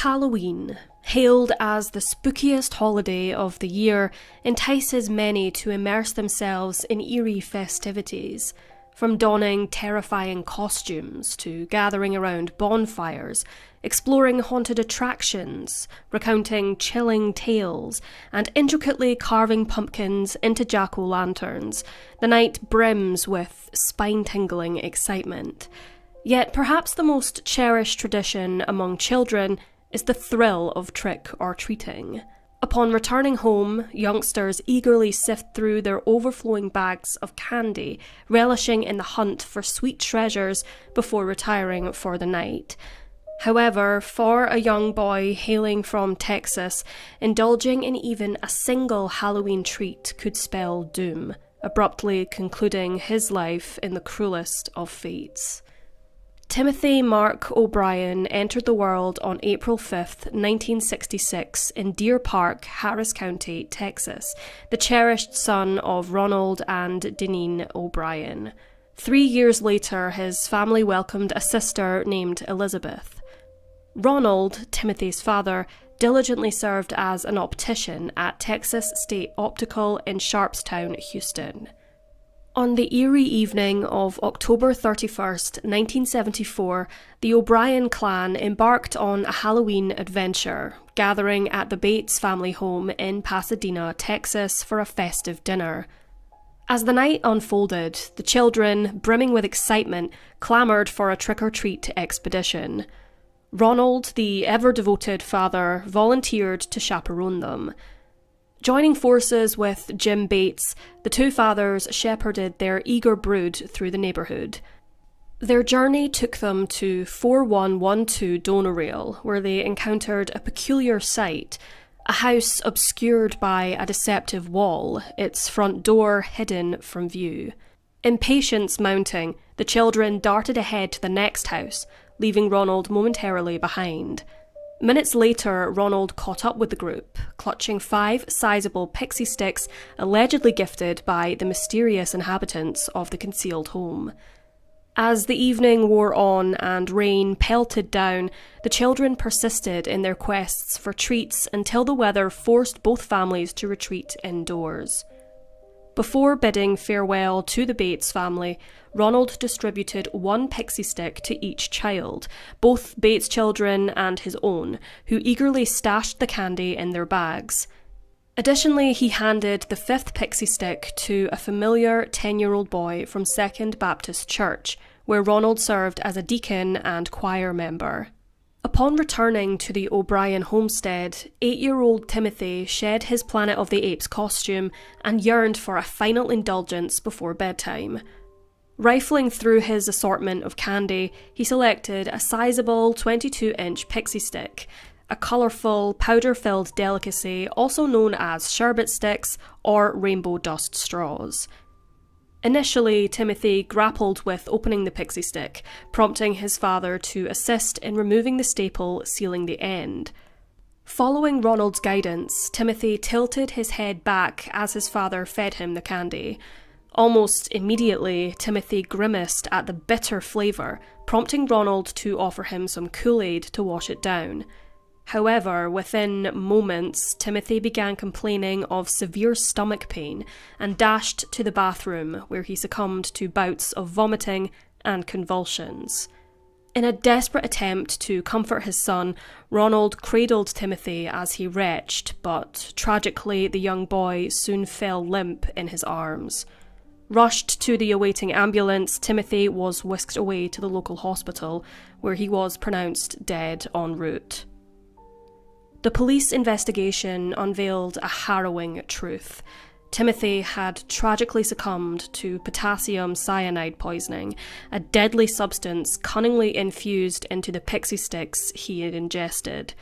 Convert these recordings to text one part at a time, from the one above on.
Halloween, hailed as the spookiest holiday of the year, entices many to immerse themselves in eerie festivities. From donning terrifying costumes to gathering around bonfires, exploring haunted attractions, recounting chilling tales, and intricately carving pumpkins into jack-o'-lanterns, the night brims with spine-tingling excitement. Yet perhaps the most cherished tradition among children is the thrill of trick-or-treating. Upon returning home, youngsters eagerly sift through their overflowing bags of candy, relishing in the hunt for sweet treasures before retiring for the night. However, for a young boy hailing from Texas, indulging in even a single Halloween treat could spell doom, abruptly concluding his life in the cruelest of fates. Timothy Mark O'Brien entered the world on April 5th, 1966 in Deer Park, Harris County, Texas, the cherished son of Ronald and Deneen O'Brien. 3 years later, his family welcomed a sister named Elizabeth. Ronald, Timothy's father, diligently served as an optician at Texas State Optical in Sharpstown, Houston. On the eerie evening of October 31st, 1974, the O'Brien clan embarked on a Halloween adventure, gathering at the Bates family home in Pasadena, Texas for a festive dinner. As the night unfolded, the children, brimming with excitement, clamoured for a trick-or-treat expedition. Ronald, the ever-devoted father, volunteered to chaperone them. Joining forces with Jim Bates, the two fathers shepherded their eager brood through the neighbourhood. Their journey took them to 4112 Donorail, where they encountered a peculiar sight, a house obscured by a deceptive wall, its front door hidden from view. Impatience mounting, the children darted ahead to the next house, leaving Ronald momentarily behind. Minutes later, Ronald caught up with the group, clutching 5 sizable pixie sticks allegedly gifted by the mysterious inhabitants of the concealed home. As the evening wore on and rain pelted down, the children persisted in their quests for treats until the weather forced both families to retreat indoors. Before bidding farewell to the Bates family, Ronald distributed 1 pixie stick to each child, both Bates' children and his own, who eagerly stashed the candy in their bags. Additionally, he handed the 5th pixie stick to a familiar 10-year-old boy from Second Baptist Church, where Ronald served as a deacon and choir member. Upon returning to the O'Brien homestead, 8-year-old Timothy shed his Planet of the Apes costume and yearned for a final indulgence before bedtime. Rifling through his assortment of candy, he selected a sizable 22-inch pixie stick, a colourful, powder-filled delicacy also known as sherbet sticks or rainbow dust straws. Initially, Timothy grappled with opening the pixie stick, prompting his father to assist in removing the staple sealing the end. Following Ronald's guidance, Timothy tilted his head back as his father fed him the candy. Almost immediately, Timothy grimaced at the bitter flavour, prompting Ronald to offer him some Kool-Aid to wash it down. However, within moments, Timothy began complaining of severe stomach pain and dashed to the bathroom, where he succumbed to bouts of vomiting and convulsions. In a desperate attempt to comfort his son, Ronald cradled Timothy as he retched, but tragically the young boy soon fell limp in his arms. Rushed to the awaiting ambulance, Timothy was whisked away to the local hospital, where he was pronounced dead en route. The police investigation unveiled a harrowing truth. Timothy had tragically succumbed to potassium cyanide poisoning, a deadly substance cunningly infused into the pixie sticks he had ingested.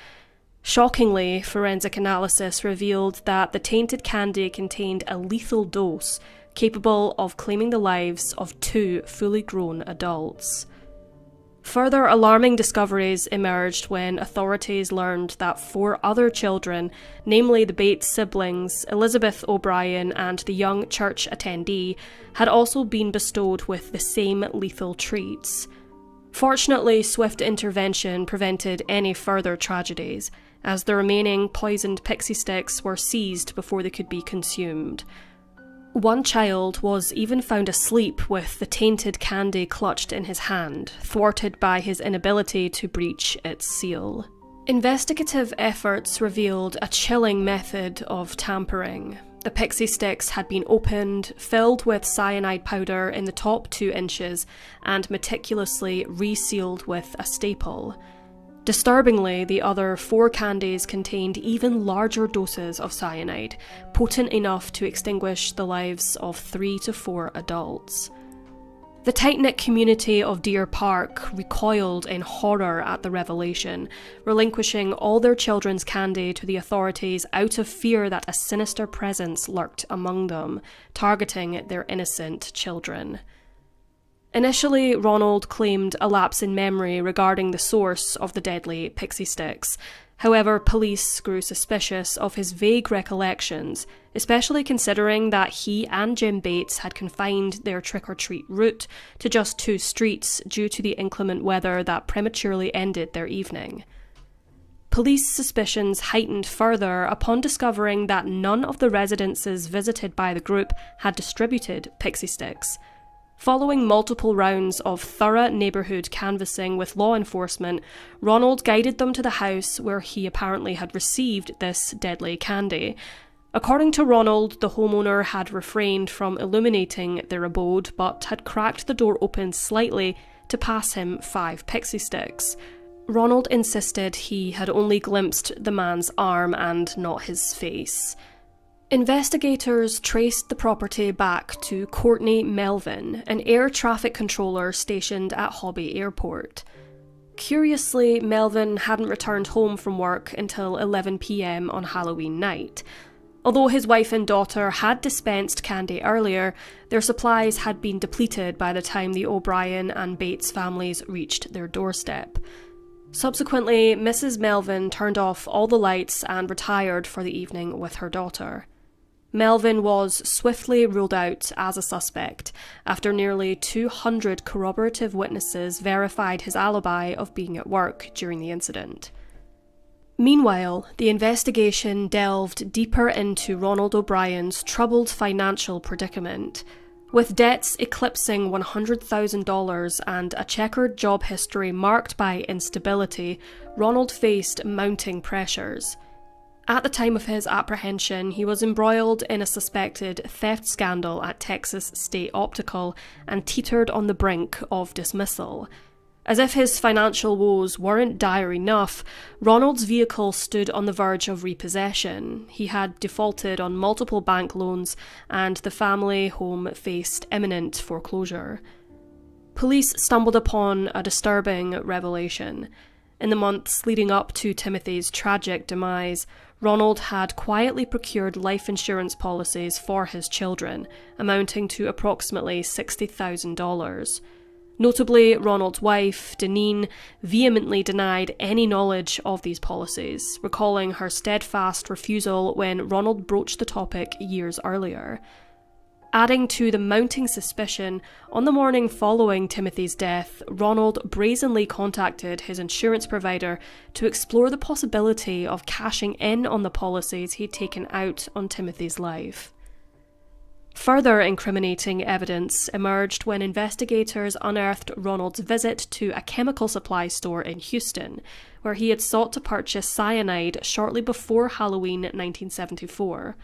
Shockingly, forensic analysis revealed that the tainted candy contained a lethal dose capable of claiming the lives of 2 fully grown adults. Further alarming discoveries emerged when authorities learned that 4 other children, namely the Bates siblings, Elizabeth O'Brien and the young church attendee, had also been bestowed with the same lethal treats. Fortunately, swift intervention prevented any further tragedies, as the remaining poisoned pixie sticks were seized before they could be consumed. One child was even found asleep with the tainted candy clutched in his hand, thwarted by his inability to breach its seal. Investigative efforts revealed a chilling method of tampering. The pixie sticks had been opened, filled with cyanide powder in the top 2 inches, and meticulously resealed with a staple. Disturbingly, the other 4 candies contained even larger doses of cyanide, potent enough to extinguish the lives of 3 to 4 adults. The tight-knit community of Deer Park recoiled in horror at the revelation, relinquishing all their children's candy to the authorities out of fear that a sinister presence lurked among them, targeting their innocent children. Initially, Ronald claimed a lapse in memory regarding the source of the deadly pixie sticks. However, police grew suspicious of his vague recollections, especially considering that he and Jim Bates had confined their trick-or-treat route to just 2 streets due to the inclement weather that prematurely ended their evening. Police suspicions heightened further upon discovering that none of the residences visited by the group had distributed pixie sticks. Following multiple rounds of thorough neighbourhood canvassing with law enforcement, Ronald guided them to the house where he apparently had received this deadly candy. According to Ronald, the homeowner had refrained from illuminating their abode, but had cracked the door open slightly to pass him 5 pixie sticks. Ronald insisted he had only glimpsed the man's arm and not his face. Investigators traced the property back to Courtney Melvin, an air traffic controller stationed at Hobby Airport. Curiously, Melvin hadn't returned home from work until 11 p.m. on Halloween night. Although his wife and daughter had dispensed candy earlier, their supplies had been depleted by the time the O'Brien and Bates families reached their doorstep. Subsequently, Mrs. Melvin turned off all the lights and retired for the evening with her daughter. Melvin was swiftly ruled out as a suspect after nearly 200 corroborative witnesses verified his alibi of being at work during the incident. Meanwhile, the investigation delved deeper into Ronald O'Brien's troubled financial predicament. With debts eclipsing $100,000 and a checkered job history marked by instability, Ronald faced mounting pressures. At the time of his apprehension, he was embroiled in a suspected theft scandal at Texas State Optical and teetered on the brink of dismissal. As if his financial woes weren't dire enough, Ronald's vehicle stood on the verge of repossession. He had defaulted on multiple bank loans, and the family home faced imminent foreclosure. Police stumbled upon a disturbing revelation. In the months leading up to Timothy's tragic demise, Ronald had quietly procured life insurance policies for his children, amounting to approximately $60,000. Notably, Ronald's wife, Deneen, vehemently denied any knowledge of these policies, recalling her steadfast refusal when Ronald broached the topic years earlier. Adding to the mounting suspicion, on the morning following Timothy's death, Ronald brazenly contacted his insurance provider to explore the possibility of cashing in on the policies he'd taken out on Timothy's life. Further incriminating evidence emerged when investigators unearthed Ronald's visit to a chemical supply store in Houston, where he had sought to purchase cyanide shortly before Halloween 1974.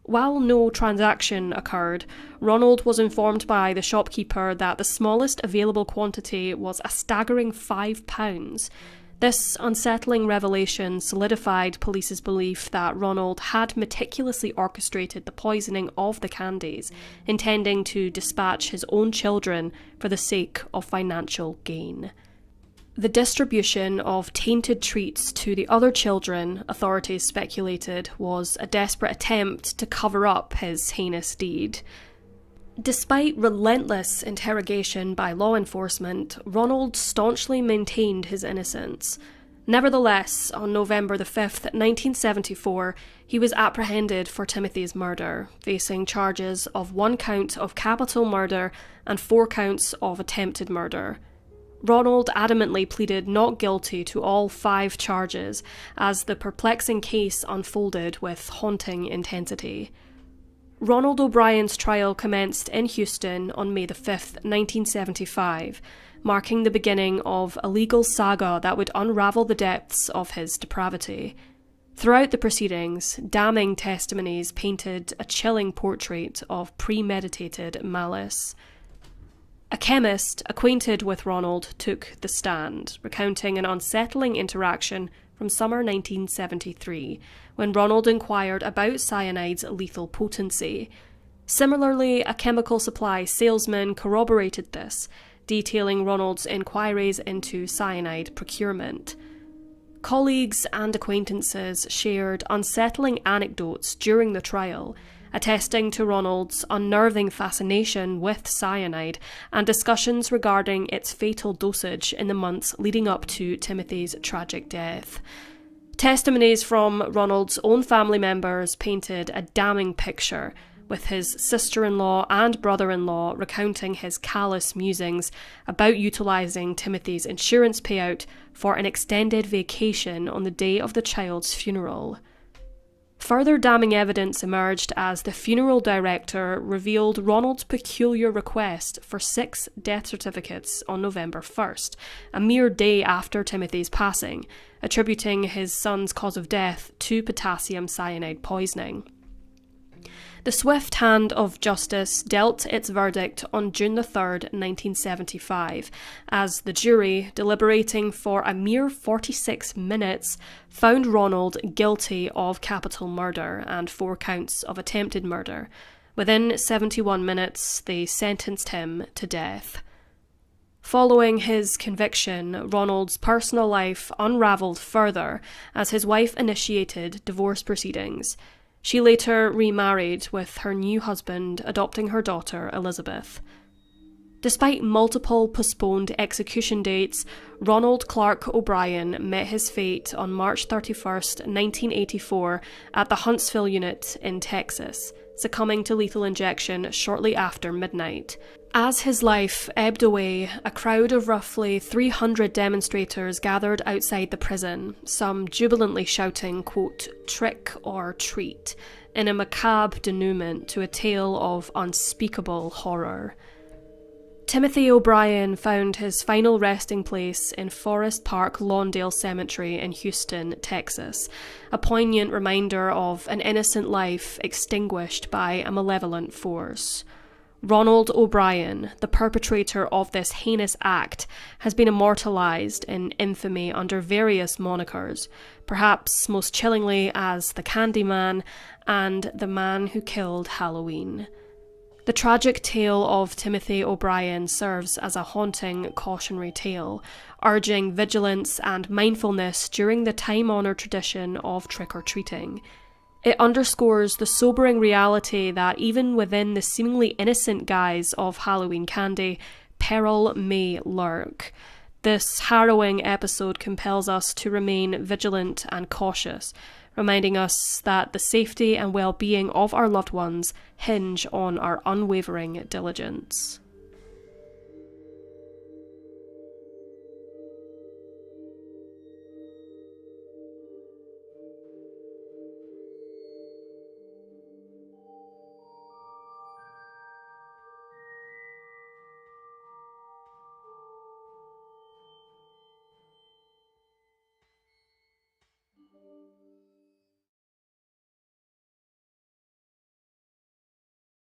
While no transaction occurred, Ronald was informed by the shopkeeper that the smallest available quantity was a staggering £5. This unsettling revelation solidified police's belief that Ronald had meticulously orchestrated the poisoning of the candies, intending to dispatch his own children for the sake of financial gain. The distribution of tainted treats to the other children, authorities speculated, was a desperate attempt to cover up his heinous deed. Despite relentless interrogation by law enforcement, Ronald staunchly maintained his innocence. Nevertheless, on November 5th, 1974, he was apprehended for Timothy's murder, facing charges of 1 count of capital murder and 4 counts of attempted murder. Ronald adamantly pleaded not guilty to all 5 charges as the perplexing case unfolded with haunting intensity. Ronald OBrien's trial commenced in Houston on May 5, 1975, marking the beginning of a legal saga that would unravel the depths of his depravity. Throughout the proceedings, damning testimonies painted a chilling portrait of premeditated malice. A chemist acquainted with Ronald took the stand, recounting an unsettling interaction from summer 1973, when Ronald inquired about cyanide's lethal potency. Similarly, a chemical supply salesman corroborated this, detailing Ronald's inquiries into cyanide procurement. Colleagues and acquaintances shared unsettling anecdotes during the trial, attesting to Ronald's unnerving fascination with cyanide and discussions regarding its fatal dosage in the months leading up to Timothy's tragic death. Testimonies from Ronald's own family members painted a damning picture, with his sister-in-law and brother-in-law recounting his callous musings about utilising Timothy's insurance payout for an extended vacation on the day of the child's funeral. Further damning evidence emerged as the funeral director revealed Ronald's peculiar request for 6 death certificates on November 1st, a mere day after Timothy's passing, attributing his son's cause of death to potassium cyanide poisoning. The swift hand of justice dealt its verdict on June 3rd, 1975, as the jury, deliberating for a mere 46 minutes, found Ronald guilty of capital murder and 4 counts of attempted murder. Within 71 minutes, they sentenced him to death. Following his conviction, Ronald's personal life unravelled further as his wife initiated divorce proceedings. She later remarried, with her new husband adopting her daughter, Elizabeth. Despite multiple postponed execution dates, Ronald Clark O'Brien met his fate on March 31st, 1984, at the Huntsville unit in Texas, succumbing to lethal injection shortly after midnight. As his life ebbed away, a crowd of roughly 300 demonstrators gathered outside the prison, some jubilantly shouting, quote, "trick or treat," in a macabre denouement to a tale of unspeakable horror. Timothy O'Brien found his final resting place in Forest Park Lawndale Cemetery in Houston, Texas, a poignant reminder of an innocent life extinguished by a malevolent force. Ronald OBrien, the perpetrator of this heinous act, has been immortalised in infamy under various monikers, perhaps most chillingly as the Candyman and the Man Who Killed Halloween. The tragic tale of Timothy O'Brien serves as a haunting cautionary tale, urging vigilance and mindfulness during the time-honoured tradition of trick-or-treating. It underscores the sobering reality that even within the seemingly innocent guise of Halloween candy, peril may lurk. This harrowing episode compels us to remain vigilant and cautious, reminding us that the safety and well-being of our loved ones hinge on our unwavering diligence.